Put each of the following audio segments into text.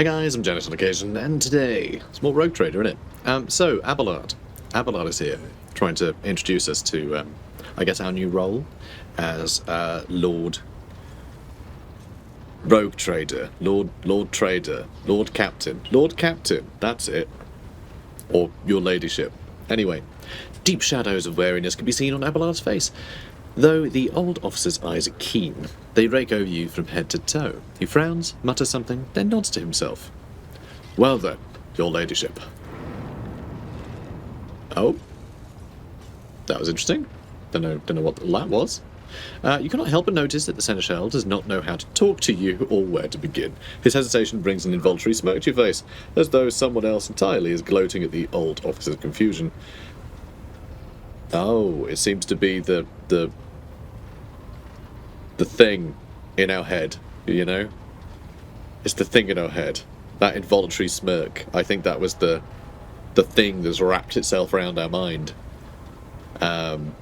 Hey guys, I'm Janet on occasion, and today, it's more Rogue Trader, isn't it? So, Abelard. Abelard is here, trying to introduce us to, I guess, our new role as Lord Rogue Trader, Lord Trader, Lord Captain, that's it. Or your ladyship. Anyway, deep shadows of wariness can be seen on Abelard's face. Though the old officer's eyes are keen, they rake over you from head to toe. He frowns, mutters something, then nods to himself. Well then, your ladyship. Oh. That was interesting. Don't know what that was. You cannot help but notice that the seneschal does not know how to talk to you or where to begin. His hesitation brings an involuntary smirk to your face, as though someone else entirely is gloating at the old officer's confusion. Oh, it seems to be the thing in our head, you know? It's the thing in our head. That involuntary smirk. I think that was the thing that's wrapped itself around our mind.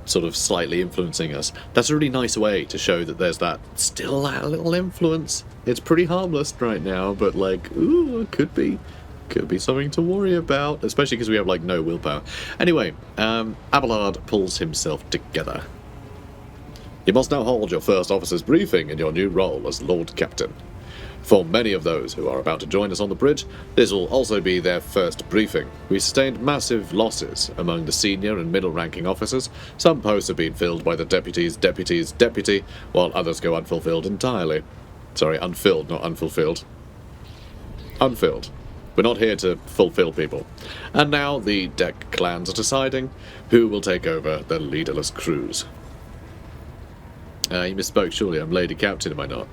Sort of slightly influencing us. That's a really nice way to show that there's still that little influence. It's pretty harmless right now, but like, ooh, could be something to worry about, especially because we have like no willpower. Anyway, Abelard pulls himself together. You must now hold your first officer's briefing in your new role as Lord Captain. For many of those who are about to join us on the bridge, this will also be their first briefing. We sustained massive losses among the senior and middle-ranking officers. Some posts have been filled by the deputy's deputy, while others go unfulfilled entirely. Sorry, unfilled, not unfulfilled. Unfilled. We're not here to fulfill people. And now the deck clans are deciding who will take over the leaderless crews. You misspoke, surely. I'm Lady Captain, am I not?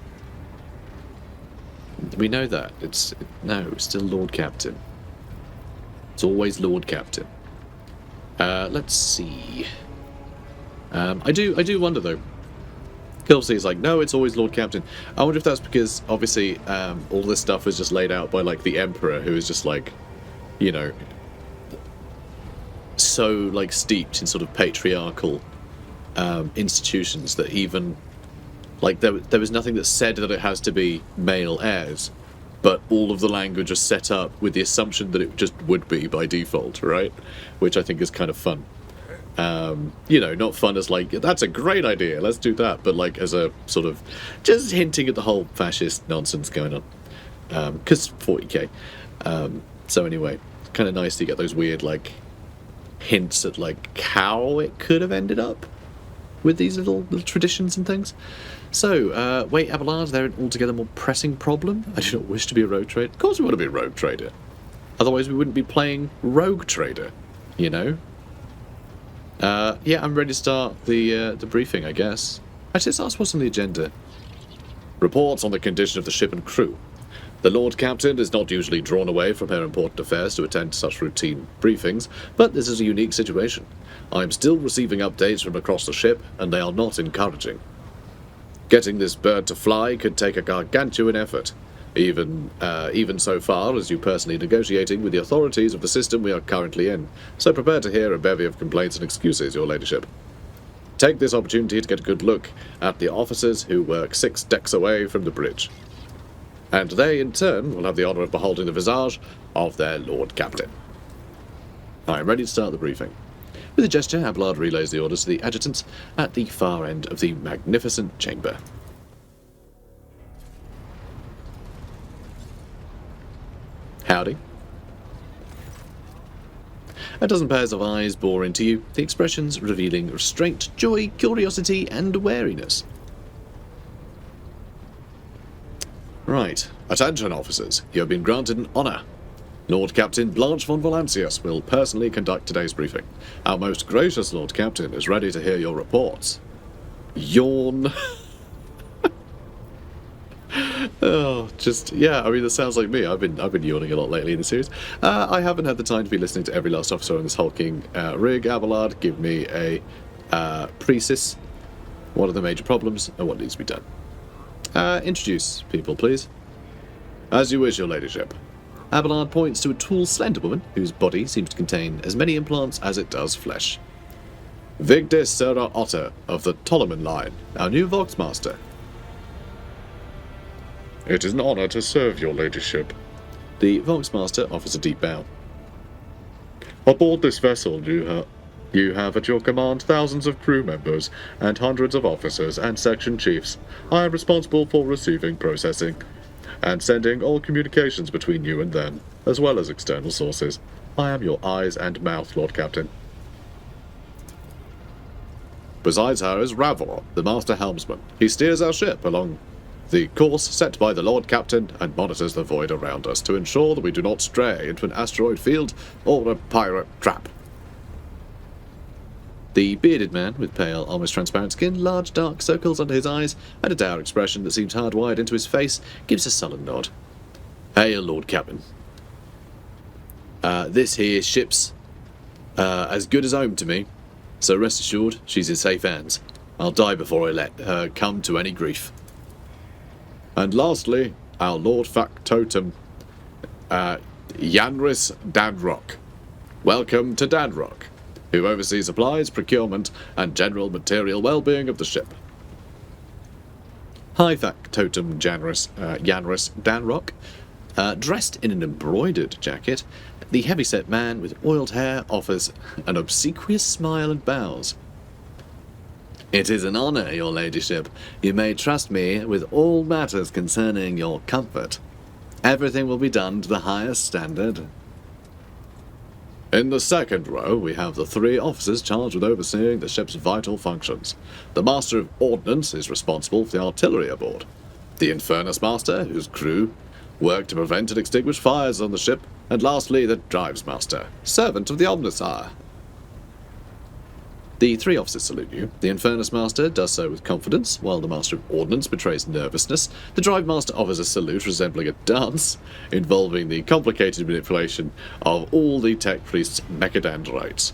We know that. It's still Lord Captain. It's always Lord Captain. Let's see. I do wonder though. Kelsey is like, no, it's always Lord Captain. I wonder if that's because obviously all this stuff was just laid out by like the Emperor, who is just like, you know, so like steeped in sort of patriarchal institutions that even like there was nothing that said that it has to be male heirs, but all of the language was set up with the assumption that it just would be by default, right? Which I think is kind of fun. You know, not fun as like, that's a great idea, let's do that, but like as a sort of just hinting at the whole fascist nonsense going on. Because 40k. So anyway, kind of nice to get those weird like hints at like how it could have ended up with these little traditions and things. So, wait, Abelard, they're an altogether more pressing problem. I do not wish to be a rogue trader. Of course we want to be a rogue trader. Otherwise we wouldn't be playing Rogue Trader, you know? Yeah, I'm ready to start the briefing, I guess. Actually, let's ask what's on the agenda. Reports on the condition of the ship and crew. The Lord Captain is not usually drawn away from her important affairs to attend such routine briefings, but this is a unique situation. I am still receiving updates from across the ship, and they are not encouraging. Getting this bird to fly could take a gargantuan effort, even so far as you personally negotiating with the authorities of the system we are currently in, so prepare to hear a bevy of complaints and excuses, your ladyship. Take this opportunity to get a good look at the officers who work 6 decks away from the bridge. And they, in turn, will have the honour of beholding the visage of their Lord Captain. I am ready to start the briefing. With a gesture, Abelard relays the orders to the adjutants at the far end of the magnificent chamber. Howdy. A dozen pairs of eyes bore into you, the expressions revealing restraint, joy, curiosity, and wariness. Right. Attention, officers. You have been granted an honour. Lord Captain Blanche von Valancius will personally conduct today's briefing. Our most gracious Lord Captain is ready to hear your reports. Yawn. Oh, just, yeah, I mean, that sounds like me. I've been yawning a lot lately in the series. I haven't had the time to be listening to every last officer on this hulking rig. Abelard, give me a precis. What are the major problems and what needs to be done? Introduce people, please. As you wish, your ladyship. Abelard points to a tall, slender woman whose body seems to contain as many implants as it does flesh. Vigdis Serra Otter of the Tolleman line, our new Voxmaster. It is an honour to serve your ladyship. The Volksmaster offers a deep bow. Aboard this vessel, you have at your command thousands of crew members and hundreds of officers and section chiefs. I am responsible for receiving, processing, and sending all communications between you and them, as well as external sources. I am your eyes and mouth, Lord Captain. Besides her is Ravor, the Master Helmsman. He steers our ship along the course set by the Lord Captain and monitors the void around us to ensure that we do not stray into an asteroid field or a pirate trap. The bearded man, with pale, almost transparent skin, large dark circles under his eyes, and a dour expression that seems hardwired into his face, gives a sullen nod. Hail, Lord Captain. This here ship's as good as home to me, so rest assured she's in safe hands. I'll die before I let her come to any grief. And lastly, our Lord Factotum, Yanris Dadrock. Welcome to Dadrock, who oversees supplies, procurement, and general material well-being of the ship. High Factotum Yanris Danrock, dressed in an embroidered jacket, the heavy-set man with oiled hair offers an obsequious smile and bows. It is an honour, your ladyship. You may trust me with all matters concerning your comfort. Everything will be done to the highest standard. In the second row, we have the 3 officers charged with overseeing the ship's vital functions. The Master of Ordnance is responsible for the artillery aboard. The Infernus Master, whose crew work to prevent and extinguish fires on the ship. And lastly, the Drives Master, servant of the Omnissiah. The 3 officers salute you. The Infernus Master does so with confidence, while the Master of Ordnance betrays nervousness. The Drive Master offers a salute resembling a dance, involving the complicated manipulation of all the Tech Priest's mechadendrites.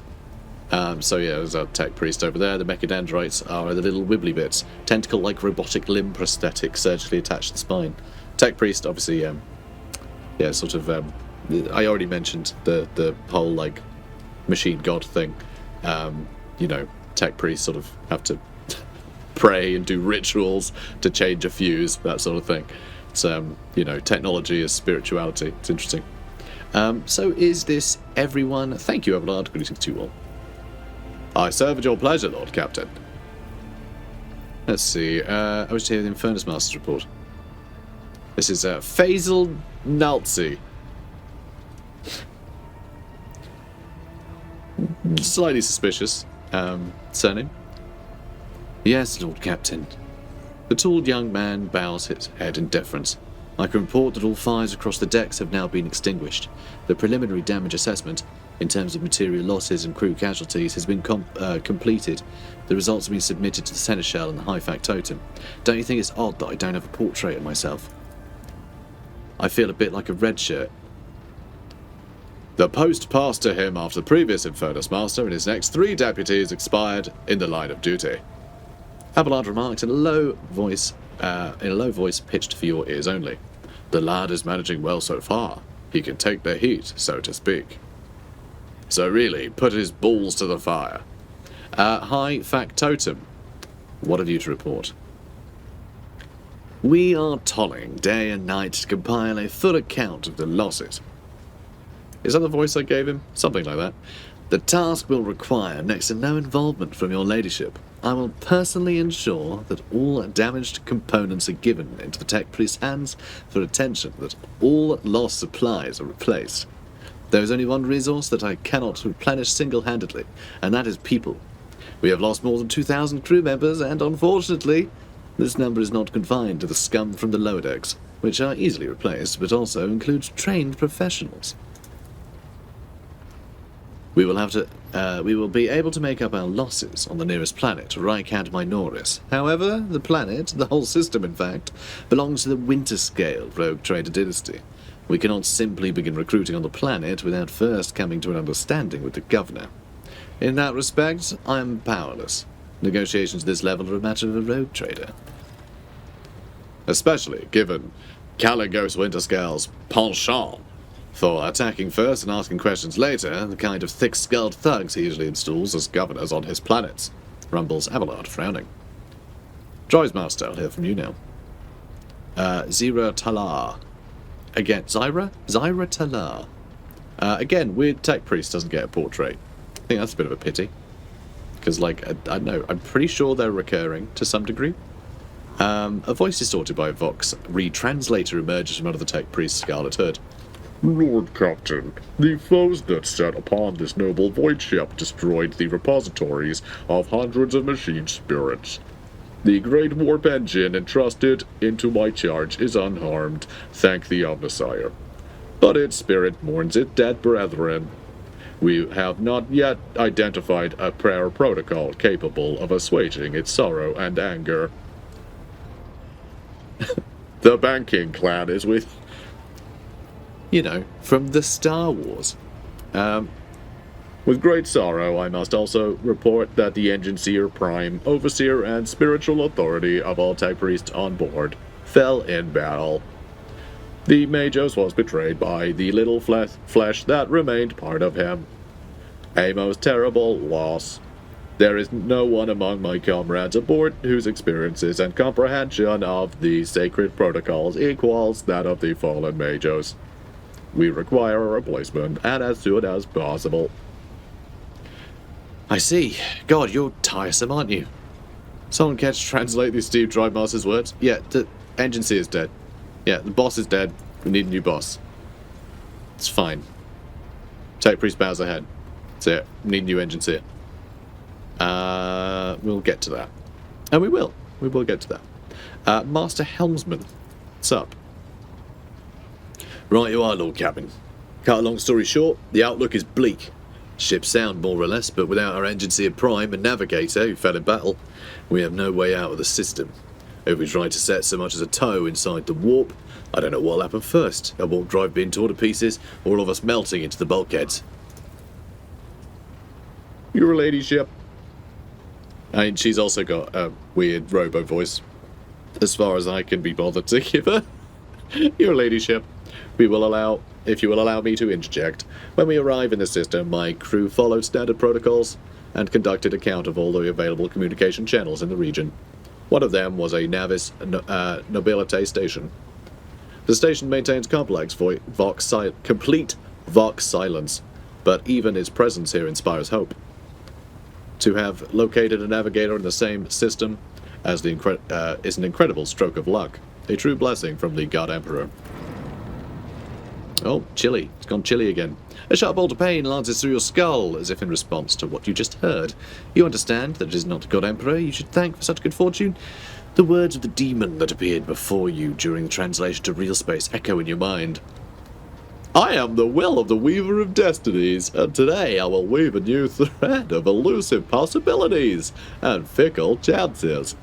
So yeah, there's a Tech Priest over there. The mechadendrites are the little wibbly bits, tentacle-like robotic limb prosthetic surgically attached to the spine. Tech Priest, obviously, I already mentioned the whole, like, machine god thing. Tech priests sort of have to pray and do rituals to change a fuse, that sort of thing. So, technology is spirituality. It's interesting. So is this everyone? Thank you, Everlard. Greetings to you all. I serve at your pleasure, Lord Captain. Let's see. I wish to hear the Infernus Master's report. This is Faisal Naltzi. Slightly suspicious surname. Yes, Lord Captain. The tall young man bows his head in deference. I can report that all fires across the decks have now been extinguished. The preliminary damage assessment, in terms of material losses and crew casualties, has been completed. The results have been submitted to the Seneschal and the High Factotum. Don't you think it's odd that I don't have a portrait of myself? I feel a bit like a red shirt. The post passed to him after the previous Infernus Master and his next 3 deputies expired in the line of duty. Abelard remarked in a low voice pitched for your ears only. The lad is managing well so far. He can take the heat, so to speak. So really, put his balls to the fire. High Factotum, what have you to report? We are tolling day and night to compile a full account of the losses. Is that the voice I gave him? Something like that. The task will require next to no involvement from your ladyship. I will personally ensure that all damaged components are given into the Tech Priest's hands for attention, that all lost supplies are replaced. There is only one resource that I cannot replenish single-handedly, and that is people. We have lost more than 2,000 crew members, and unfortunately, this number is not confined to the scum from the lower decks, which are easily replaced, but also includes trained professionals. We will be able to make up our losses on the nearest planet, Rykad Minoris. However, the planet, the whole system in fact, belongs to the Winterscale rogue trader dynasty. We cannot simply begin recruiting on the planet without first coming to an understanding with the governor. In that respect, I am powerless. Negotiations at this level are a matter of a rogue trader. Especially given Caligos Winterscale's penchant for attacking first and asking questions later, the kind of thick-skulled thugs he usually installs as governors on his planets, rumbles Abelard, frowning. Drives Master, I'll hear from you now. Zira Talar. again, Zyra Talar. Again, weird tech priest doesn't get a portrait. I think that's a bit of a pity. Because, like, I don't know, I'm pretty sure they're recurring to some degree. A voice distorted by Vox retranslator emerges from under the tech priest's scarlet hood. Lord Captain, the foes that set upon this noble void ship destroyed the repositories of hundreds of machine spirits. The great warp engine entrusted into my charge is unharmed, thank the Omnisire. But its spirit mourns its dead brethren. We have not yet identified a prayer protocol capable of assuaging its sorrow and anger. The banking clan is with... You know, from the Star Wars. With great sorrow, I must also report that the Engineer Prime, Overseer, and Spiritual Authority of all Tech Priests on board fell in battle. The Magos was betrayed by the little flesh that remained part of him. A most terrible loss. There is no one among my comrades aboard whose experiences and comprehension of the sacred protocols equals that of the fallen Magos. We require a replacement, and as soon as possible. I see. God, you're tiresome, aren't you? Someone care to translate these Steve Drivemaster's words? Yeah, the agency is dead. Yeah, the boss is dead. We need a new boss. It's fine. Tech Priest bows ahead. That's it. We need a new agency. We'll get to that. And we will. We will get to that. Master Helmsman. What's up? Right you are, Lord Captain. Cut a long story short, the outlook is bleak. Ship's sound, more or less, but without our agency of Prime and Navigator, who fell in battle, we have no way out of the system. If we try to set so much as a toe inside the warp, I don't know what'll happen first. A warp drive being torn to pieces, or all of us melting into the bulkheads. Your ladyship. I mean, she's also got a weird robo voice, as far as I can be bothered to give her. Your ladyship. If you will allow me to interject, when we arrive in the system, my crew followed standard protocols and conducted a count of all the available communication channels in the region. One of them was a Navis Nobilite station. The station maintains complex complete Vox silence, but even its presence here inspires hope. To have located a navigator in the same system as is an incredible stroke of luck, a true blessing from the God Emperor. Oh, chilly. It's gone chilly again. A sharp bolt of pain lances through your skull, as if in response to what you just heard. You understand that it is not God Emperor you should thank for such good fortune. The words of the demon that appeared before you during the translation to real space echo in your mind. I am the will of the Weaver of Destinies, and today I will weave a new thread of elusive possibilities and fickle chances.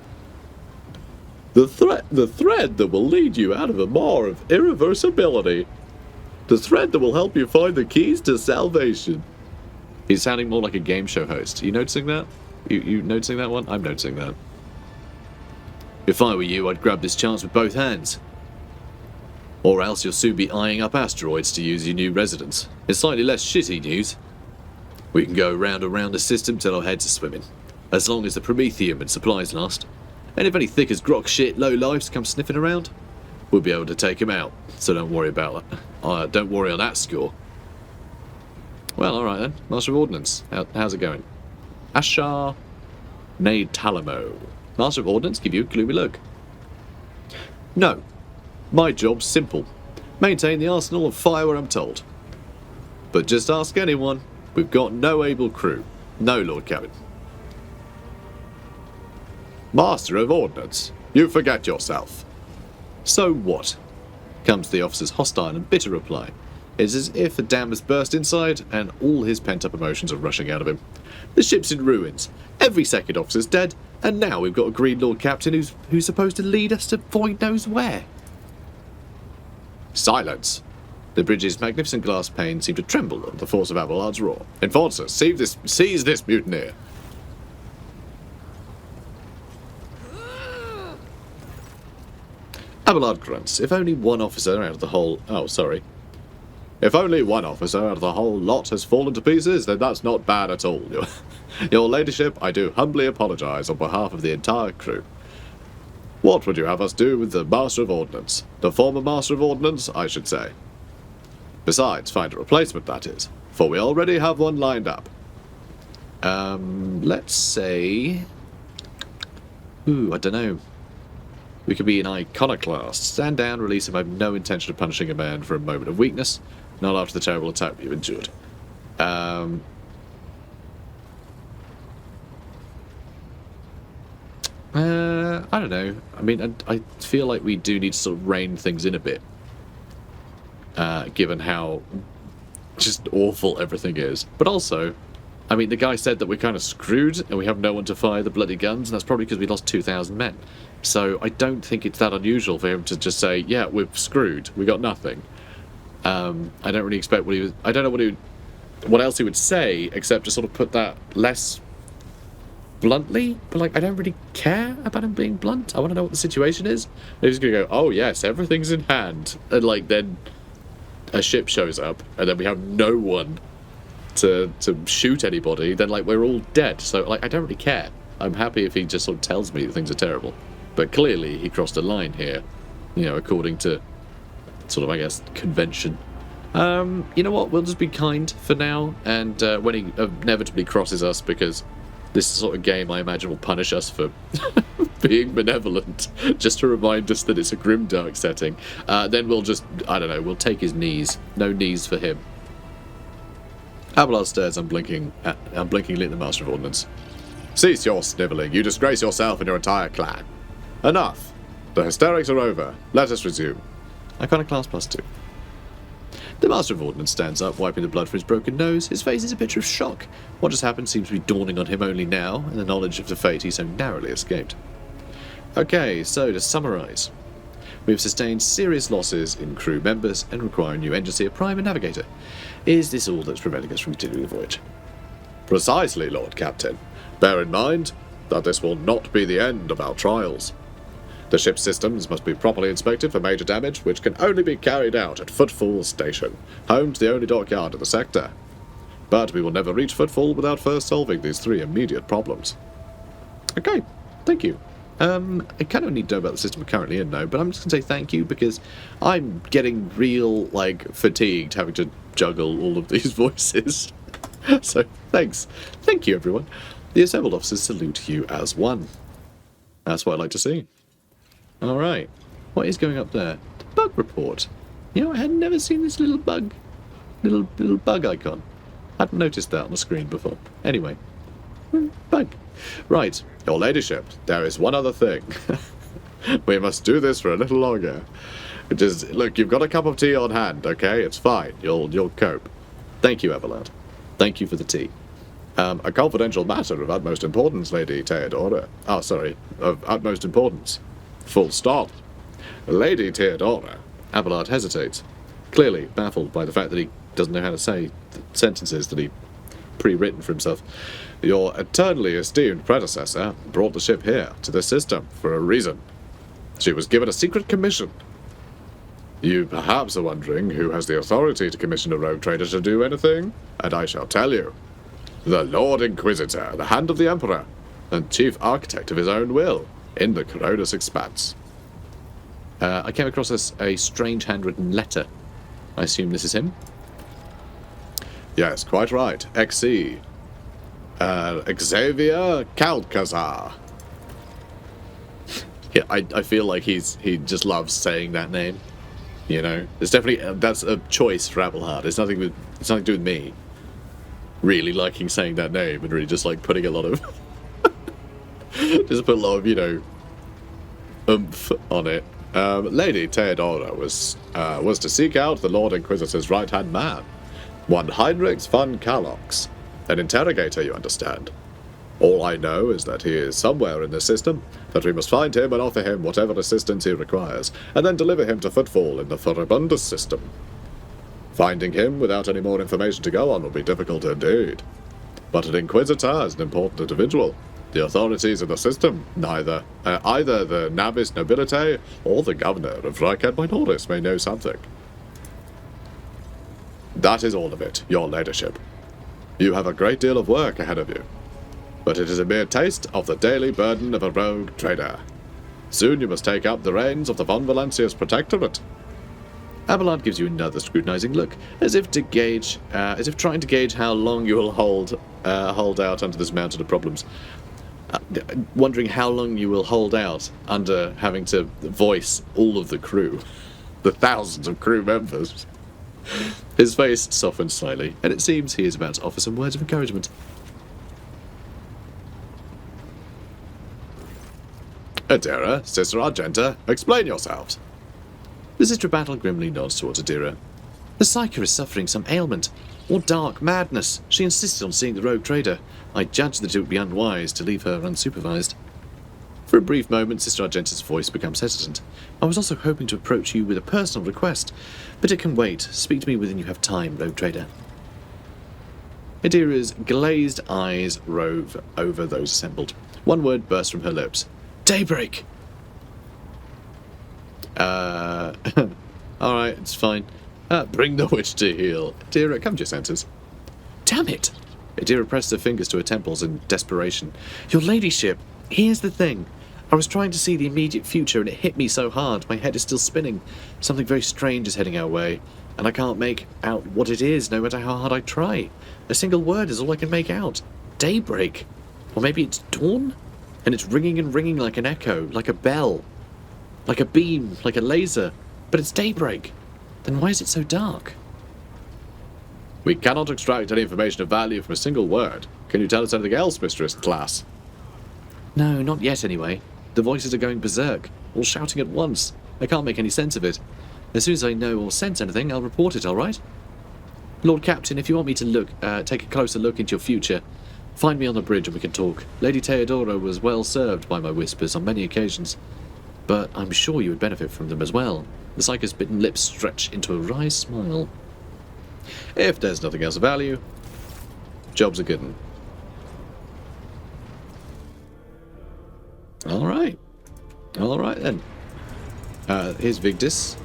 The thread that will lead you out of the maw of irreversibility. The thread that will help you find the keys to salvation. He's sounding more like a game show host. You noticing that? You noticing that one? I'm noticing that. If I were you, I'd grab this chance with both hands. Or else you'll soon be eyeing up asteroids to use your new residence. In slightly less shitty news, we can go round and round the system till our heads are swimming. As long as the Promethium and supplies last. And if any thick as grok shit low lives come sniffing around, we'll be able to take him out. So don't worry about it. Don't worry on that score. Well, alright then. Master of Ordnance. How's it going? Ashar Nade Talamo. Master of Ordnance, give you a gloomy look. No. My job's simple. Maintain the arsenal and fire where I'm told. But just ask anyone. We've got no able crew. No, Lord Captain. Master of Ordnance, you forget yourself. So what? Comes the officer's hostile and bitter reply. It's as if a dam has burst inside and all his pent-up emotions are rushing out of him. The ship's in ruins. Every second officer's dead, and now we've got a Green Lord Captain who's supposed to lead us to void knows where. Silence. The bridge's magnificent glass panes seem to tremble under the force of Abelard's roar. Enforcer, seize this mutineer. Abelard grunts. If only one officer out of the whole... Oh, sorry. If only one officer out of the whole lot has fallen to pieces, then that's not bad at all. Your ladyship, I do humbly apologise on behalf of the entire crew. What would you have us do with the Master of Ordnance? The former Master of Ordnance, I should say. Besides, find a replacement, that is, for we already have one lined up. Let's say... Ooh, I don't know. We could be an iconoclast. Stand down, release him. I have no intention of punishing a man for a moment of weakness. Not after the terrible attack you've endured. I don't know. I mean, I feel like we do need to sort of rein things in a bit. Given how just awful everything is. But also, I mean, the guy said that we're kind of screwed and we have no one to fire the bloody guns, and that's probably because we lost 2,000 men. So I don't think it's that unusual for him to just say, yeah, we're screwed, we got nothing. I don't really expect what he was... I don't know what else he would say, except to sort of put that less bluntly. But, like, I don't really care about him being blunt. I want to know what the situation is. And he's going to go, oh, yes, everything's in hand. And, like, then a ship shows up, and then we have no one to shoot anybody. Then, like, we're all dead. So, like, I don't really care. I'm happy if he just sort of tells me that things are terrible. But clearly, he crossed a line here, you know, according to sort of, I guess, convention. You know what? We'll just be kind for now, and when he inevitably crosses us, because this sort of game, I imagine, will punish us for being benevolent, just to remind us that it's a grimdark setting, then we'll just, I don't know, we'll take his knees. No knees for him. Abelard stares unblinkingly at the Master of Ordnance. Cease your snivelling. You disgrace yourself and your entire clan. Enough. The hysterics are over. Let us resume. Iconoclast +2. The Master of Ordnance stands up, wiping the blood from his broken nose. His face is a picture of shock. What just happened seems to be dawning on him only now, and the knowledge of the fate he so narrowly escaped. Okay, so to summarise. We've sustained serious losses in crew members and require a new agency, a prime and navigator. Is this all that's preventing us from continuing the voyage? Precisely, Lord Captain. Bear in mind that this will not be the end of our trials. The ship's systems must be properly inspected for major damage, which can only be carried out at Footfall Station, home to the only dockyard in the sector. But we will never reach Footfall without first solving these 3 immediate problems. Okay, thank you. I kind of need to know about the system we're currently in now, but I'm just going to say thank you because I'm getting real, like, fatigued having to juggle all of these voices. So, thanks. Thank you, everyone. The assembled officers salute you as one. That's what I like to see. Alright, what is going up there? The bug report. You know, I had never seen this little bug. Little bug icon. I hadn't noticed that on the screen before. Anyway. Bug. Right. Your ladyship, there is one other thing. We must do this for a little longer. Just, look, you've got a cup of tea on hand, okay? It's fine. You'll cope. Thank you, Abelard. Thank you for the tea. A confidential matter of utmost importance, Lady Theodora. Oh, sorry. Of utmost importance. Full stop. Lady Theodora. Abelard hesitates, clearly baffled by the fact that he doesn't know how to say the sentences that he pre-written for himself. Your eternally esteemed predecessor brought the ship here, to this system, for a reason. She was given a secret commission. You perhaps are wondering who has the authority to commission a rogue trader to do anything, and I shall tell you. The Lord Inquisitor, the hand of the Emperor, and chief architect of his own will, in the Cronus Expanse. I came across a strange handwritten letter. I assume this is him? Yes, quite right. XC. Xavier Calcazar. Yeah, I feel like he just loves saying that name. You know, it's definitely that's a choice for Abelhard. It's nothing to do with me. Really liking saying that name and really just like putting a lot of just put a lot of, you know, oomph on it. Lady Theodora was to seek out the Lord Inquisitor's right-hand man, one Heinrich von Kalox, an interrogator, you understand. All I know is that he is somewhere in this system, that we must find him and offer him whatever assistance he requires, and then deliver him to Footfall in the Furibundus system. Finding him without any more information to go on will be difficult indeed. But an Inquisitor is an important individual. The authorities in the system, either the Nabis Nobilite or the governor of Reichert Minoris may know something. That is all of it, your ladyship. You have a great deal of work ahead of you, but it is a mere taste of the daily burden of a rogue trader. Soon you must take up the reins of the Von Valencia's protectorate. Abelard gives you another scrutinizing look, as if trying to gauge how long you will hold out under this mountain of problems. Wondering how long you will hold out under having to voice all of the crew, the thousands of crew members. His face softens slightly, and it seems he is about to offer some words of encouragement. Adira, Sister Argenta, explain yourselves. The Sister of Battle grimly nods towards Adira. The Psyker is suffering some ailment, or dark madness. She insisted on seeing the rogue trader. I judged that it would be unwise to leave her unsupervised. For a brief moment, Sister Argenta's voice becomes hesitant. I was also hoping to approach you with a personal request, but it can wait. Speak to me when you have time, rogue trader. Adira's glazed eyes rove over those assembled. One word bursts from her lips. Daybreak! Alright, it's fine. Bring the witch to heel. Adira, come to your senses. Damn it! Adira pressed her fingers to her temples in desperation. Your ladyship, here's the thing. I was trying to see the immediate future and it hit me so hard, my head is still spinning. Something very strange is heading our way, and I can't make out what it is, no matter how hard I try. A single word is all I can make out. Daybreak. Or maybe it's dawn? And it's ringing and ringing like an echo, like a bell. Like a beam, like a laser. But it's daybreak. Then why is it so dark? We cannot extract any information of value from a single word. Can you tell us anything else, Mistress Class? No, not yet anyway. The voices are going berserk, all shouting at once. I can't make any sense of it. As soon as I know or sense anything, I'll report it, all right? Lord Captain, if you want me to take a closer look into your future, find me on the bridge and we can talk. Lady Theodora was well served by my whispers on many occasions, but I'm sure you would benefit from them as well. The Psyker's bitten lips stretch into a wry smile. If there's nothing else of value, job's a good one. Alright then. Here's Vigdis.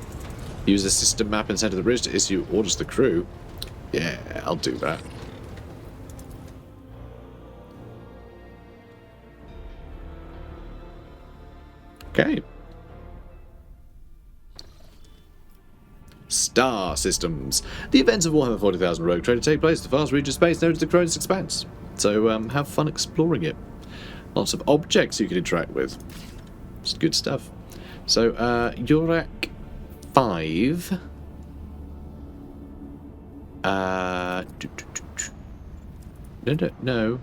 Use the system map and center the bridge to issue orders to the crew. Yeah, I'll do that. Okay. Star systems. The events of Warhammer 40,000 Rogue Trader take place in the vast region of space known as the Cronus Expanse. So have fun exploring it. Lots of objects you can interact with. It's good stuff. So Yurak 5. No.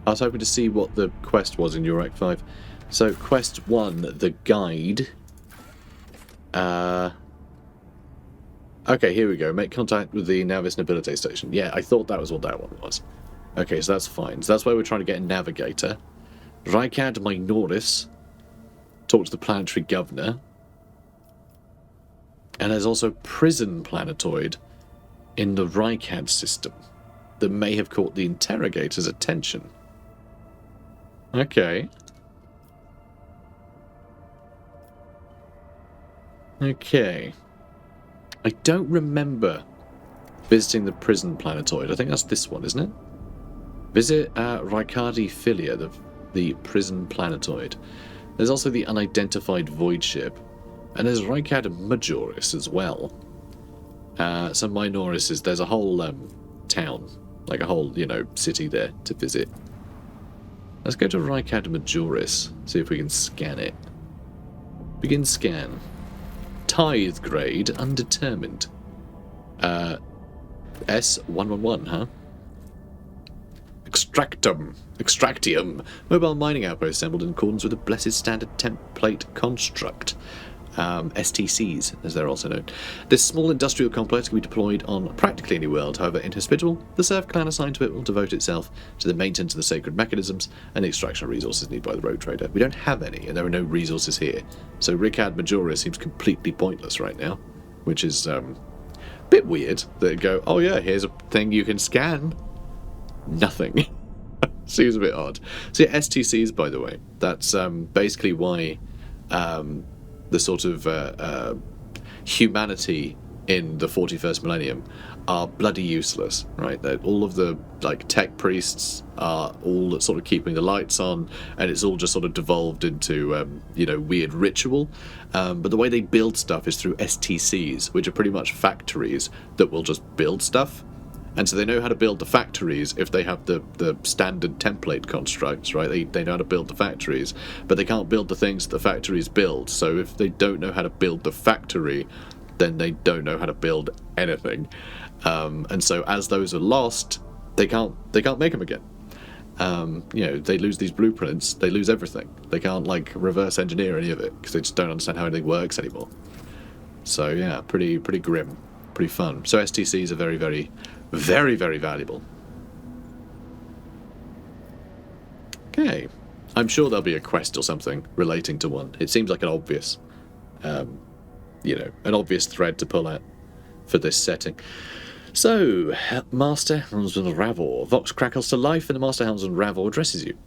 I was hoping to see what the quest was in Yurak 5. So quest 1, the guide. Okay, here we go. Make contact with the Navis Nobilite Station. Yeah, I thought that was what that one was. Okay, so that's fine. So that's why we're trying to get a navigator. Rykad Minoris. Talk to the planetary governor. And there's also prison planetoid in the Rykad system that may have caught the interrogator's attention. Okay. Okay. I don't remember visiting the prison planetoid. I think that's this one, isn't it? Visit Rykadi Philia, the prison planetoid. There's also the unidentified void ship. And there's Rykad Majoris as well. Some Minoris, there's a whole town, like a whole, city there to visit. Let's go to Rykad Majoris, see if we can scan it. Begin scan. Tithe grade undetermined. S111, huh? Extractium. Mobile mining outpost assembled in accordance with the Blessed Standard Template Construct. STCs, as they're also known. This small industrial complex can be deployed on practically any world. However inhospitable, the Serf clan assigned to it will devote itself to the maintenance of the sacred mechanisms and the extraction of resources needed by the rogue trader. We don't have any, and there are no resources here. So Rykad Majoris seems completely pointless right now, which is a bit weird. They go, oh yeah, here's a thing you can scan. Nothing. Seems a bit odd. So yeah, STCs, by the way, that's basically why the sort of humanity in the 41st millennium are bloody useless, right? All of the like tech priests are all sort of keeping the lights on, and it's all just sort of devolved into weird ritual. But the way they build stuff is through STCs, which are pretty much factories that will just build stuff. And so they know how to build the factories if they have the standard template constructs, right? They know how to build the factories, but they can't build the things that the factories build. So if they don't know how to build the factory, then they don't know how to build anything. And so as those are lost, they can't make them again. They lose these blueprints, they lose everything. They can't like reverse engineer any of it because they just don't understand how anything works anymore. So yeah, pretty grim, pretty fun. So STCs are very, very, very, very valuable. Okay, I'm sure there'll be a quest or something relating to one. It seems like an obvious, an obvious thread to pull at for this setting. So, Master Helmsman Ravor. Vox crackles to life and the Master Helmsman Ravor addresses you.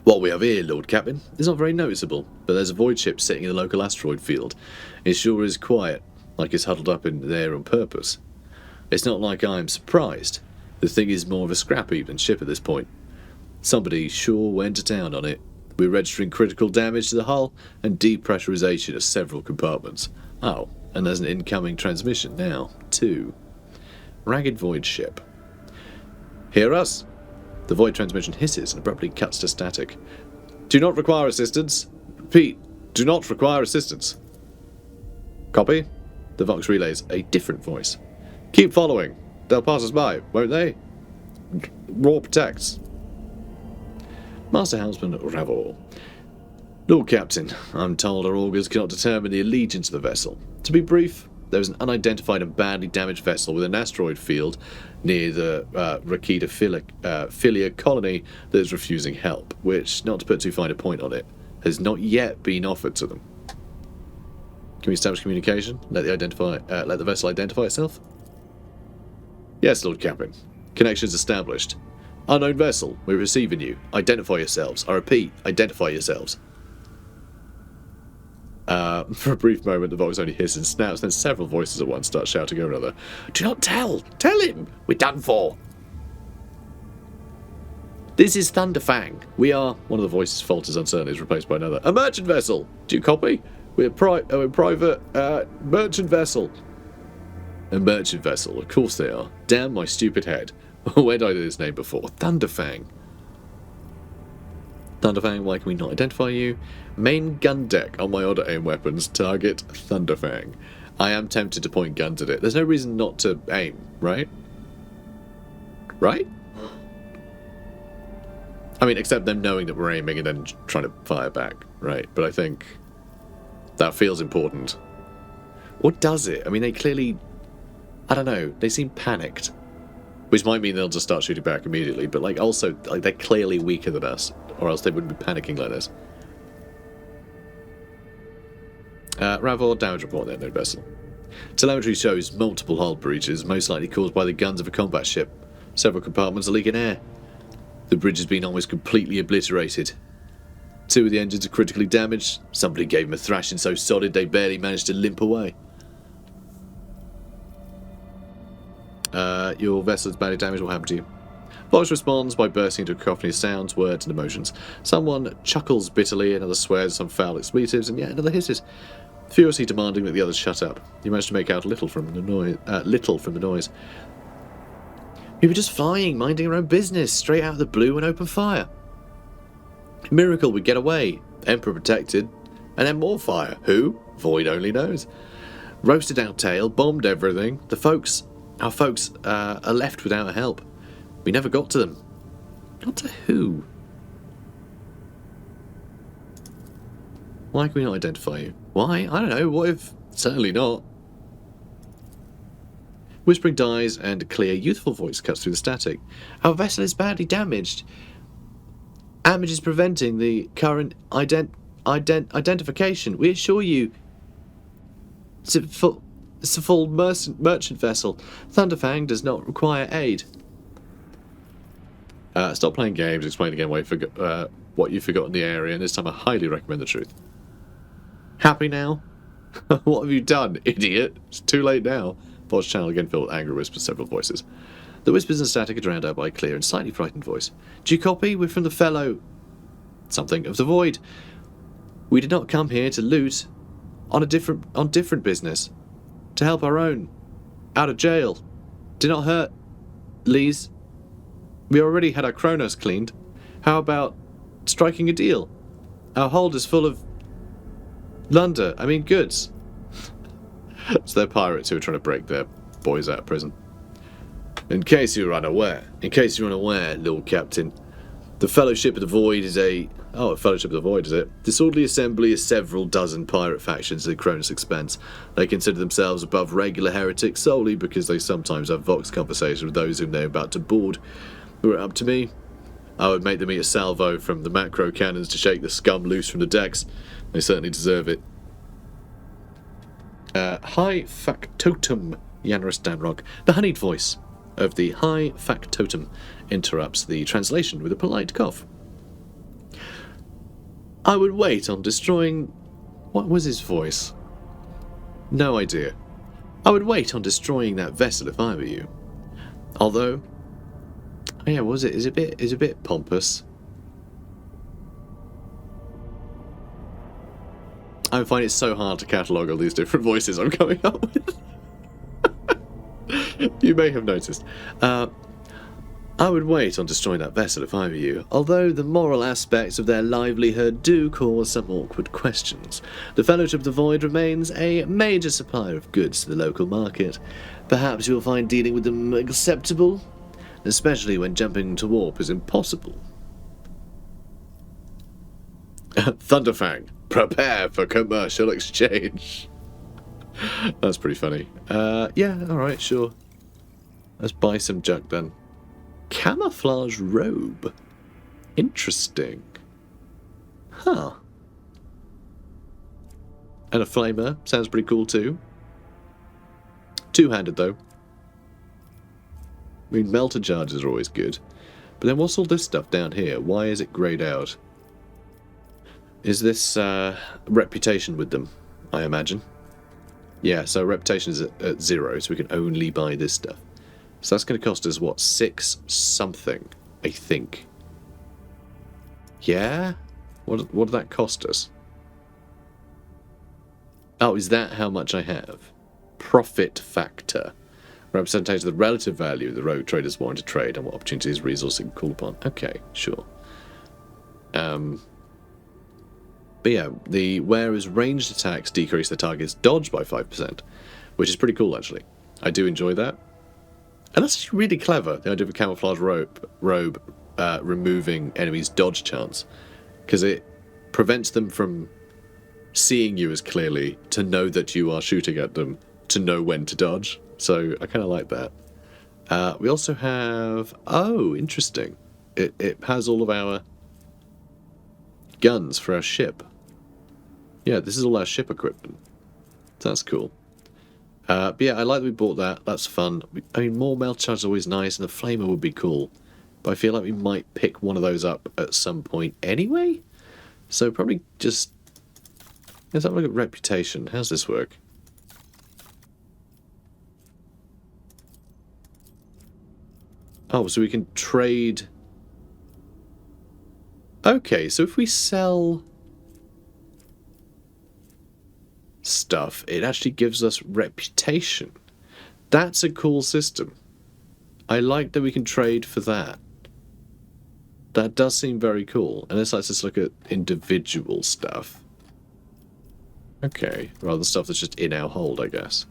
What we have here, Lord Captain, is not very noticeable, but there's a void ship sitting in the local asteroid field. It sure is quiet, like it's huddled up in there on purpose. It's not like I'm surprised. The thing is more of a scrap-heap than ship at this point. Somebody sure went to town on it. We're registering critical damage to the hull and depressurization of several compartments. Oh, and there's an incoming transmission now, too. Ragged void ship. Hear us? The void transmission hisses and abruptly cuts to static. Do not require assistance. Repeat, do not require assistance. Copy. The Vox relays a different voice. Keep following. They'll pass us by, won't they? Raw protects. Master Helmsman Ravor. Lord Captain, I'm told our augurs cannot determine the allegiance of the vessel. To be brief, there is an unidentified and badly damaged vessel with an asteroid field near the Rakita Philia colony that is refusing help, which, not to put too fine a point on it, has not yet been offered to them. Can we establish communication? Let the vessel identify itself? Yes, Lord Captain. Connections established. Unknown vessel, we're receiving you. Identify yourselves. I repeat, identify yourselves. For a brief moment, the voice only hisses and snaps, then several voices at once start shouting over another. Do not tell! Tell him! We're done for! This is Thunderfang. We are... One of the voices falters uncertainly, is replaced by another. A merchant vessel! Do you copy? We're private... merchant vessel. A merchant vessel, of course they are. Damn my stupid head. Where did I do this name before? Thunderfang. Thunderfang, why can we not identify you? Main gun deck on my auto aim weapons. Target Thunderfang. I am tempted to point guns at it. There's no reason not to aim, right? Right? I mean, except them knowing that we're aiming and then trying to fire back, right? But I think that feels important. What does it? I mean, they clearly... I don't know. They seem panicked. Which might mean they'll just start shooting back immediately, but like also like they're clearly weaker than us, or else they wouldn't be panicking like this. Ravor, damage report there, no vessel. Telemetry shows multiple hull breaches, most likely caused by the guns of a combat ship. Several compartments are leaking air. The bridge has been almost completely obliterated. 2 of the engines are critically damaged. Somebody gave them a thrashing so solid they barely managed to limp away. Your vessel is badly damaged. What happened to you? Vox responds by bursting into a cacophony of sounds, words, and emotions. Someone chuckles bitterly, another swears some foul expletives, and yet another hisses, furiously demanding that the others shut up. You manage to make out little from the noise. We were just flying, minding our own business, straight out of the blue and open fire. Miracle we get away. Emperor protected, and then more fire. Who? Void only knows. Roasted our tail, bombed everything. Our folks are left without help. We never got to them. Got to who? Why can we not identify you? Why? I don't know. What if... Certainly not. Whispering dies and a clear, youthful voice cuts through the static. Our vessel is badly damaged. Damage is preventing the current identification. We assure you... It's a full merchant vessel. Thunderfang does not require aid. Stop playing games. Explain again what you forgot in the area, and this time I highly recommend the truth. Happy now? What have you done, idiot? It's too late now. Voice channel again filled with angry whispers, several voices. The whispers and static are drowned out by a clear and slightly frightened voice. Do you copy? We're from the fellow... something of the void. We did not come here to loot on different business. To help our own. Out of jail. Did not hurt. Lees. We already had our Kronos cleaned. How about striking a deal? Our hold is full of goods. So they're pirates who are trying to break their boys out of prison. In case you're unaware, Lord Captain, the Fellowship of the Void is a Fellowship of the Void, is it? Disorderly assembly of several dozen pirate factions at Cronus' expense. They consider themselves above regular heretics solely because they sometimes have vox conversations with those whom they're about to board. Were it up to me, I would make them eat a salvo from the macro cannons to shake the scum loose from the decks. They certainly deserve it. High Factotum, Yanrus Danrock. The honeyed voice of the High Factotum interrupts the translation with a polite cough. I would wait on destroying... What was his voice? No idea. I would wait on destroying that vessel if I were you. Although... Oh yeah, was it? Is it a bit pompous? I find it so hard to catalogue all these different voices I'm coming up with. You may have noticed. I would wait on destroying that vessel if I were you, although the moral aspects of their livelihood do cause some awkward questions. The Fellowship of the Void remains a major supplier of goods to the local market. Perhaps you'll find dealing with them acceptable, especially when jumping to warp is impossible. Thunderfang, prepare for commercial exchange. That's pretty funny. Yeah, alright, sure. Let's buy some junk then. Camouflage robe. Interesting. Huh. And a flamer. Sounds pretty cool too. Two-handed though. I mean, melter charges are always good. But then what's all this stuff down here? Why is it greyed out? Is this reputation with them, I imagine? Yeah, so reputation is at 0, so we can only buy this stuff. So that's going to cost us, what, 6 something, I think. Yeah? What did that cost us? Oh, is that how much I have? Profit factor. Representation of the relative value of the rogue traders wanting to trade and what opportunities resources can call upon. Okay, sure. But yeah, the whereas ranged attacks decrease the target's dodge by 5%, which is pretty cool actually. I do enjoy that. And that's really clever, the idea of a camouflage robe removing enemies' dodge chance. Because it prevents them from seeing you as clearly, to know that you are shooting at them, to know when to dodge. So I kind of like that. We also have... Oh, interesting. It has all of our guns for our ship. Yeah, this is all our ship equipment. That's cool. But yeah, I like that we bought that. That's fun. I mean, more melt charge is always nice, and the flamer would be cool. But I feel like we might pick one of those up at some point anyway. So probably just... Let's have a look at reputation. How's this work? Oh, so we can trade... Okay, so if we sell stuff, it actually gives us reputation. That's a cool system. I like that we can trade for that. That does seem very cool. And let's just look at individual stuff. Okay, rather than stuff that's just in our hold, I guess.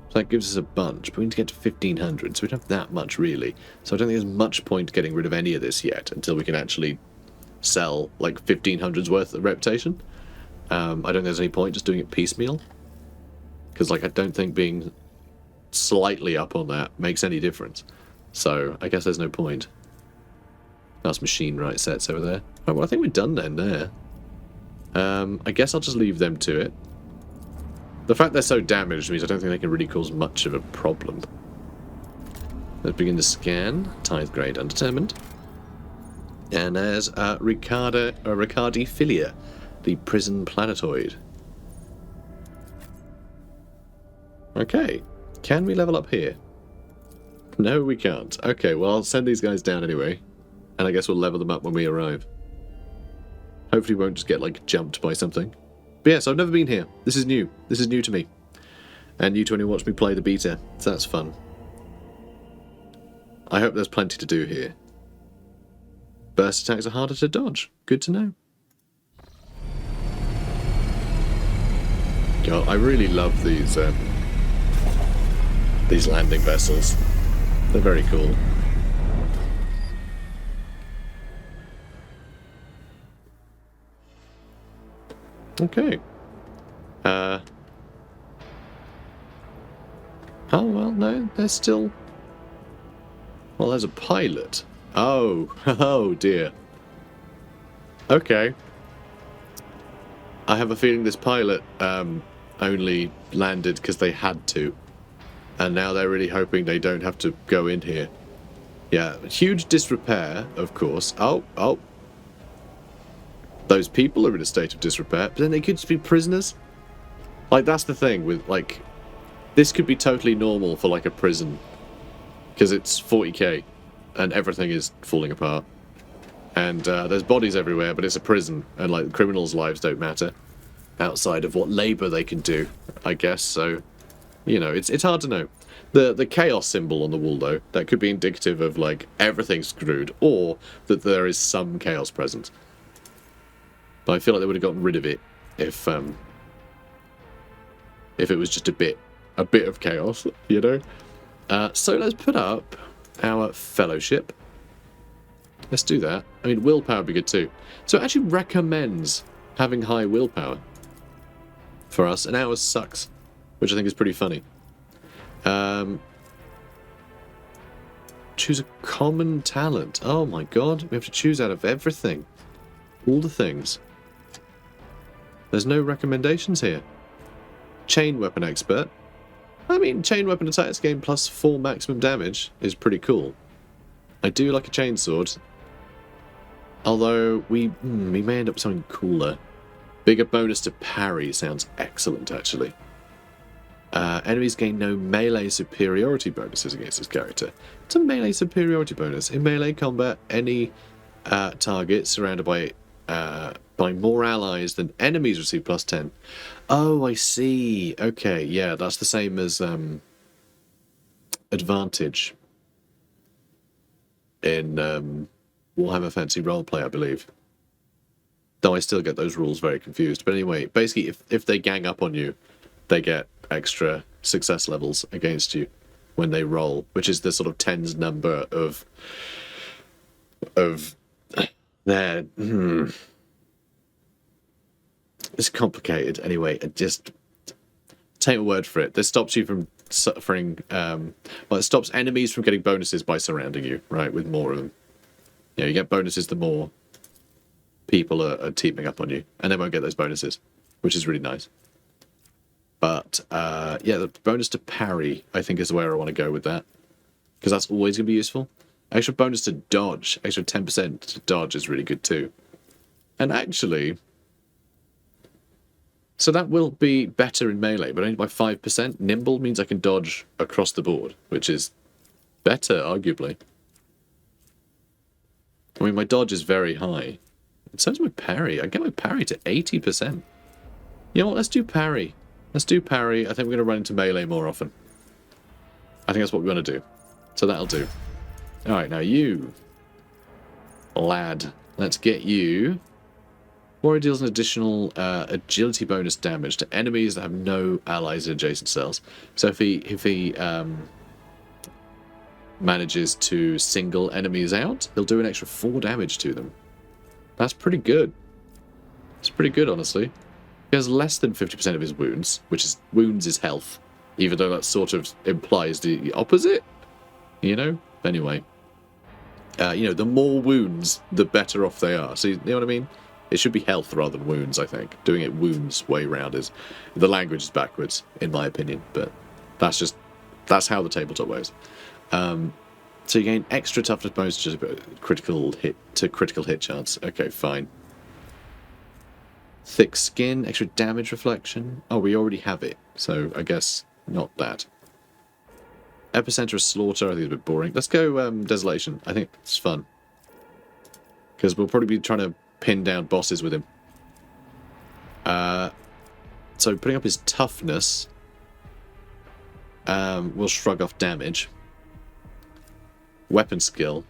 So that gives us a bunch, but we need to get to 1,500, so we don't have that much really. So I don't think there's much point getting rid of any of this yet until we can actually sell like 1,500's worth of reputation. I don't think there's any point just doing it piecemeal. Because like I don't think being slightly up on that makes any difference. So I guess there's no point. That's machine right sets over there. Right, well I think we're done then there. I guess I'll just leave them to it. The fact they're so damaged means I don't think they can really cause much of a problem. Let's begin to scan. Tithe grade undetermined. And there's Ricardi Filia, the prison planetoid. Okay. Can we level up here? No, we can't. Okay, well, I'll send these guys down anyway. And I guess we'll level them up when we arrive. Hopefully we won't just get, like, jumped by something. But yeah, so I've never been here. This is new. This is new to me. And new to anyone who watched me play the beta. So that's fun. I hope there's plenty to do here. Burst attacks are harder to dodge. Good to know. God, I really love these landing vessels. They're very cool. Okay. Oh, well, no, there's still... Well, there's a pilot. Oh, oh dear. Okay. I have a feeling this pilot only landed because they had to. And now they're really hoping they don't have to go in here. Yeah, huge disrepair, of course. Oh, oh. Those people are in a state of disrepair, but then they could just be prisoners. Like, that's the thing with, like... This could be totally normal for, like, a prison. Because it's 40k, and everything is falling apart. And there's bodies everywhere, but it's a prison, and, like, criminals' lives don't matter. Outside of what labour they can do, I guess, so... You know, it's hard to know. The chaos symbol on the wall, though, that could be indicative of, like, everything's screwed, or that there is some chaos present. But I feel like they would have gotten rid of it if it was just a bit of chaos, you know? So let's put up our fellowship. Let's do that. I mean, willpower would be good too. So it actually recommends having high willpower for us, and ours sucks, which I think is pretty funny. Choose a common talent. Oh my god, we have to choose out of everything. All the things. There's no recommendations here. Chain weapon expert. I mean, chain weapon attacks gain plus 4 maximum damage is pretty cool. I do like a chainsword. Although, we may end up with something cooler. Bigger bonus to parry sounds excellent, actually. Enemies gain no melee superiority bonuses against this character. It's a melee superiority bonus. In melee combat, any target surrounded by more allies than enemies receive plus 10. Oh, I see. Okay, yeah, that's the same as advantage in Warhammer Fantasy Roleplay, I believe. Though I still get those rules very confused. But anyway, basically, if they gang up on you, they get extra success levels against you when they roll, which is the sort of tens number of their... It's complicated. Anyway, just take a word for it. This stops you from suffering... well, it stops enemies from getting bonuses by surrounding you, right, with more of them. You know, you get bonuses the more people are teaming up on you, and they won't get those bonuses, which is really nice. But, yeah, the bonus to parry, I think, is where I want to go with that. Because that's always going to be useful. Extra bonus to dodge, extra 10% to dodge is really good too. And actually... So that will be better in melee, but only by 5%. Nimble means I can dodge across the board, which is better, arguably. I mean, my dodge is very high. And so is my parry. I get my parry to 80%. You know what, let's do parry. Let's do parry. I think we're going to run into melee more often. I think that's what we're going to do. So that'll do. Alright, now you, lad, let's get you. Warrior deals an additional agility bonus damage to enemies that have no allies in adjacent cells. So if he manages to single enemies out, he'll do an extra 4 damage to them. That's pretty good. It's pretty good, honestly. He has less than 50% of his wounds, which is wounds is health, even though that sort of implies the opposite. You know? Anyway. You know, the more wounds, the better off they are. So, you know what I mean? It should be health rather than wounds, I think. Doing it wounds way round is... The language is backwards, in my opinion, but that's how the tabletop works. So you gain extra toughness bonus to critical hit chance. Okay, fine. Thick skin, extra damage reflection. Oh, we already have it, so I guess not that. Epicenter of Slaughter, I think it's a bit boring. Let's go Desolation. I think it's fun. Because we'll probably be trying to pin down bosses with him. So putting up his toughness, we'll shrug off damage. Weapon skill.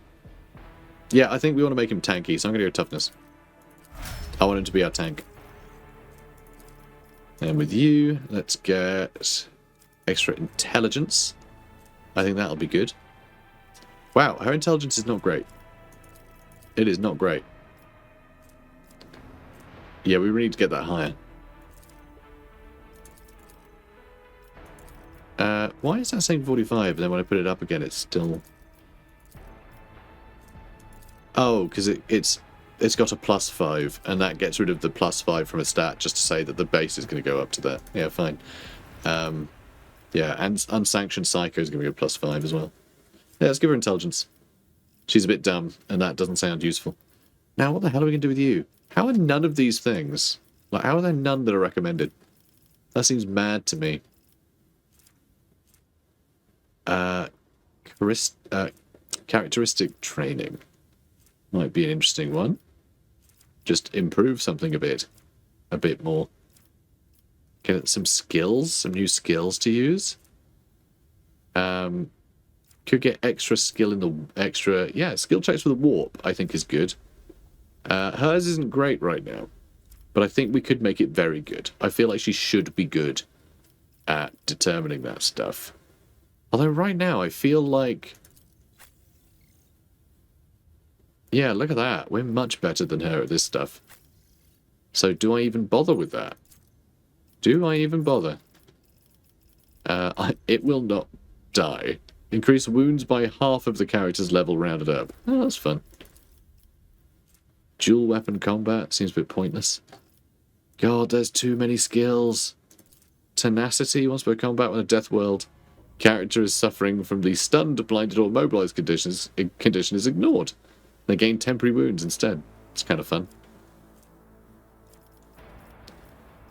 Yeah, I think we want to make him tanky, so I'm going to go toughness. I want him to be our tank. And with you, let's get extra intelligence. I think that'll be good. Wow, her intelligence is not great. It is not great. Yeah, we really need to get that higher. Why is that saying 45? And then when I put it up again, it's still... Oh, because it's got a +5, and that gets rid of the +5 from a stat just to say that the base is going to go up to that. Yeah, fine. Yeah, and unsanctioned psycho is going to be a +5 as well. Yeah, let's give her intelligence. She's a bit dumb, and that doesn't sound useful. Now, what the hell are we going to do with you? How are none of these things? Like, how are there none that are recommended? That seems mad to me. Characteristic training might be an interesting one. Just improve something a bit more. Get some skills, some new skills to use. Could get extra skill in the skill checks for the warp. I think is good. Hers isn't great right now, but I think we could make it very good. I feel like she should be good at determining that stuff. Although right now I feel like, yeah, look at that. We're much better than her at this stuff. So do I even bother with that? Do I even bother? It will not die. Increase wounds by half of the character's level rounded up. Oh, that's fun. Dual weapon combat seems a bit pointless. God, there's too many skills. Tenacity once per combat with a death world. Character is suffering from the stunned, blinded, or mobilized condition is ignored. They gain temporary wounds instead. It's kind of fun.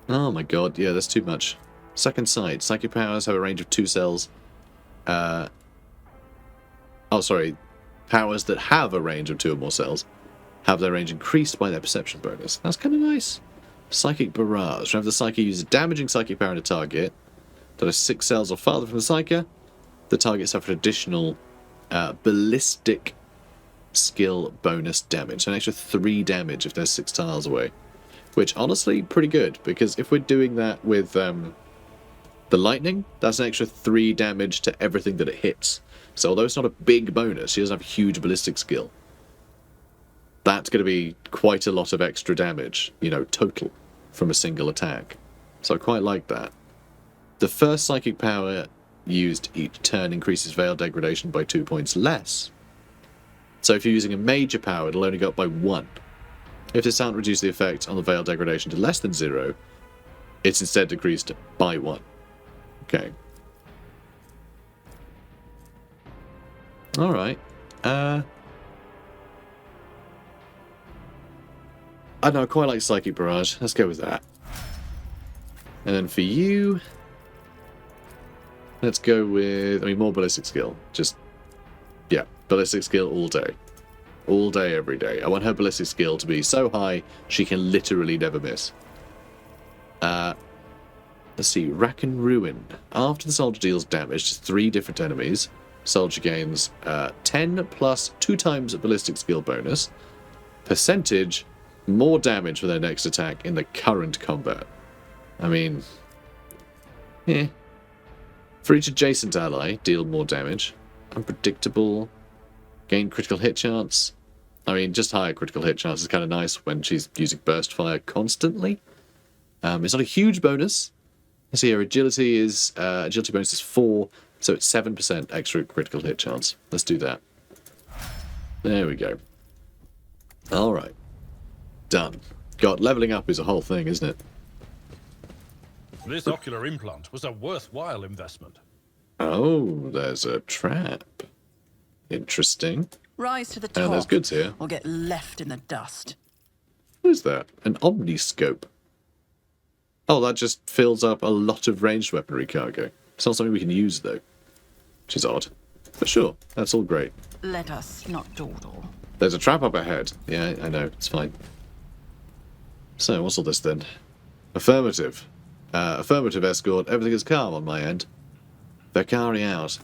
Oh my god, yeah, that's too much. Second sight. Psychic powers have a range of 2 cells. Powers that have a range of 2 or more cells have their range increased by their perception bonus. That's kind of nice. Psychic barrage. Whenever the Psyker uses a damaging psychic power on a target that is 6 cells or farther from the Psyker, the target suffers additional ballistic skill bonus damage. An extra 3 damage if they're 6 tiles away. Which, honestly, pretty good, because if we're doing that with the lightning, that's an extra 3 damage to everything that it hits. So although it's not a big bonus, she doesn't have huge ballistic skill. That's going to be quite a lot of extra damage, you know, total, from a single attack. So I quite like that. The first psychic power used each turn increases veil degradation by 2 points less. So if you're using a major power, it'll only go up by 1. If this doesn't reduce the effect on the veil degradation to less than 0, it's instead decreased by 1. Okay. Alright. I don't know, I quite like Psychic Barrage. Let's go with that. And then for you, let's go with, more ballistic skill. Just, yeah, ballistic skill all day. All day, every day. I want her ballistic skill to be so high, she can literally never miss. Let's see, Rack and Ruin. After the soldier deals damage to 3 different enemies, soldier gains 10 plus 2 times ballistic skill bonus, percentage, more damage for their next attack in the current combat. I mean, For each adjacent ally, deal more damage. Unpredictable. Gain critical hit chance. I mean, just higher critical hit chance is kind of nice when she's using burst fire constantly. It's not a huge bonus. Let's see here, agility bonus is 4, so it's 7% extra critical hit chance. Let's do that. There we go. Alright. Done. God, leveling up is a whole thing, isn't it? This ocular implant was a worthwhile investment. Oh, there's a trap. Interesting. Rise to the top. And there's goods here. Or get left in the dust. What is that? An omniscope. Oh, that just fills up a lot of ranged weaponry cargo. It's not something we can use, though. Which is odd. But sure, that's all great. Let us not dawdle. There's a trap up ahead. Yeah, I know. It's fine. So, what's all this then? Affirmative. Affirmative escort. Everything is calm on my end. Vakari out.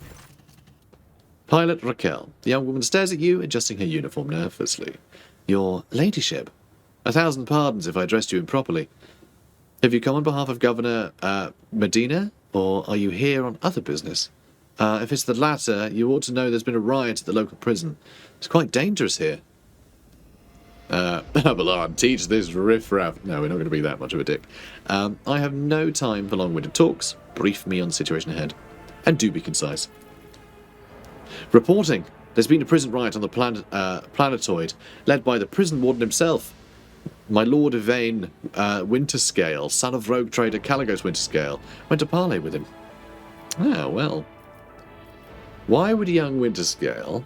Pilot Raquel. The young woman stares at you, adjusting her uniform nervously. Your ladyship. 1,000 pardons if I addressed you improperly. Have you come on behalf of Governor Medina, or are you here on other business? If it's the latter, you ought to know there's been a riot at the local prison. It's quite dangerous here. Avalon, teach this riffraff. No, we're not going to be that much of a dick. I have no time for long-winded talks. Brief me on the situation ahead. And do be concise. Reporting. There's been a prison riot on the planetoid, led by the prison warden himself. My Lord Yvain Winterscale, son of rogue trader Caligos Winterscale, went to parley with him. Ah, well. Why would young Winterscale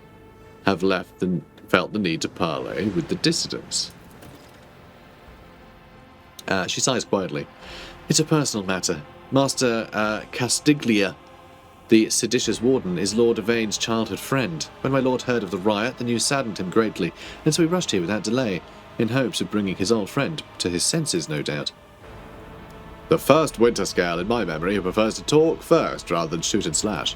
have left and felt the need to parley with the dissidents? She sighs quietly. It's a personal matter. Master Castiglia, the seditious warden, is Lord Yvain's childhood friend. When my lord heard of the riot, the news saddened him greatly, and so he rushed here without delay, in hopes of bringing his old friend to his senses, no doubt. The first Winterscale in my memory who prefers to talk first rather than shoot and slash.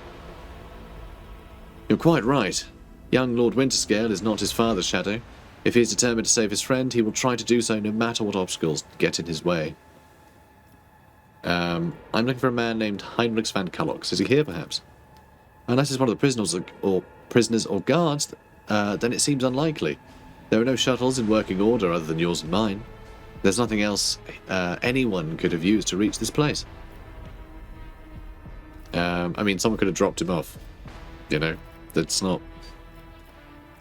You're quite right. Young Lord Winterscale is not his father's shadow. If he is determined to save his friend, he will try to do so no matter what obstacles get in his way. I'm looking for a man named Heinrich van Kallox. Is he here, perhaps? Unless he's one of the prisoners or guards, then it seems unlikely. There are no shuttles in working order other than yours and mine. There's nothing else anyone could have used to reach this place. I mean, someone could have dropped him off. You know, that's not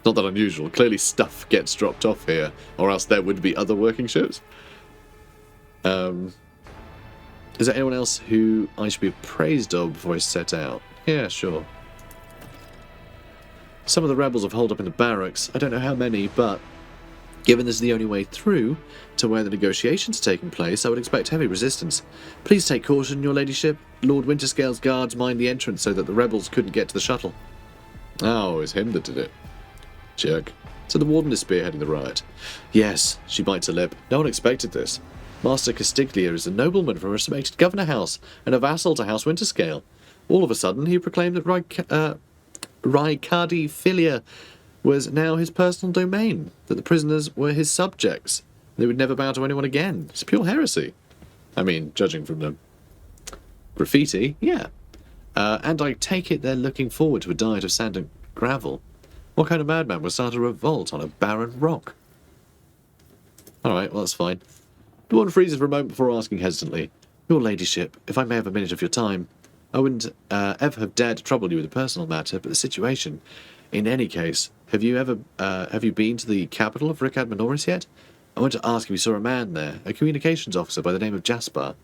that unusual. Clearly stuff gets dropped off here, or else there would be other working ships. Is there anyone else who I should be appraised of before I set out? Yeah, sure. Some of the rebels have holed up in the barracks. I don't know how many, but given this is the only way through to where the negotiations are taking place, I would expect heavy resistance. Please take caution, your ladyship. Lord Winterscale's guards mined the entrance so that the rebels couldn't get to the shuttle. Oh, it's him that did it. Jerk. So the warden is spearheading the riot. Yes, she bites her lip. No one expected this. Master Castiglia is a nobleman from a respected governor house and a vassal to House Winterscale. All of a sudden, he proclaimed that Raikadi Filia was now his personal domain, that the prisoners were his subjects. They would never bow to anyone again. It's pure heresy. I mean, judging from the graffiti, yeah. And I take it they're looking forward to a diet of sand and gravel. What kind of madman would start a revolt on a barren rock? Alright, well, that's fine. The one freezes for a moment before asking hesitantly, Your ladyship, if I may have a minute of your time, I wouldn't ever have dared to trouble you with a personal matter, but the situation. In any case, have you been to the capital of Ricard Minoris yet? I want to ask if you saw a man there, a communications officer by the name of Jaspar.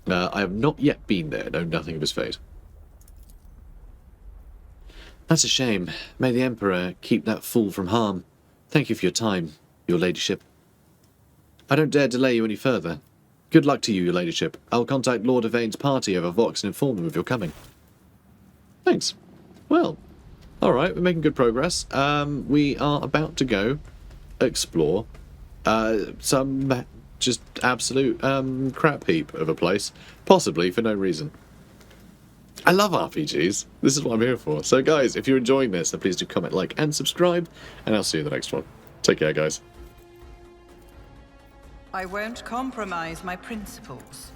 I have not yet been there, know nothing of his fate. That's a shame. May the Emperor keep that fool from harm. Thank you for your time, your ladyship. I don't dare delay you any further. Good luck to you, your ladyship. I'll contact Lord Yvain's party over Vox and inform them of your coming. Thanks. Well, alright, we're making good progress. We are about to go explore some just absolute crap heap of a place, possibly for no reason. I love RPGs. This is what I'm here for. So guys, if you're enjoying this, then please do comment, like, and subscribe, and I'll see you in the next one. Take care, guys. I won't compromise my principles.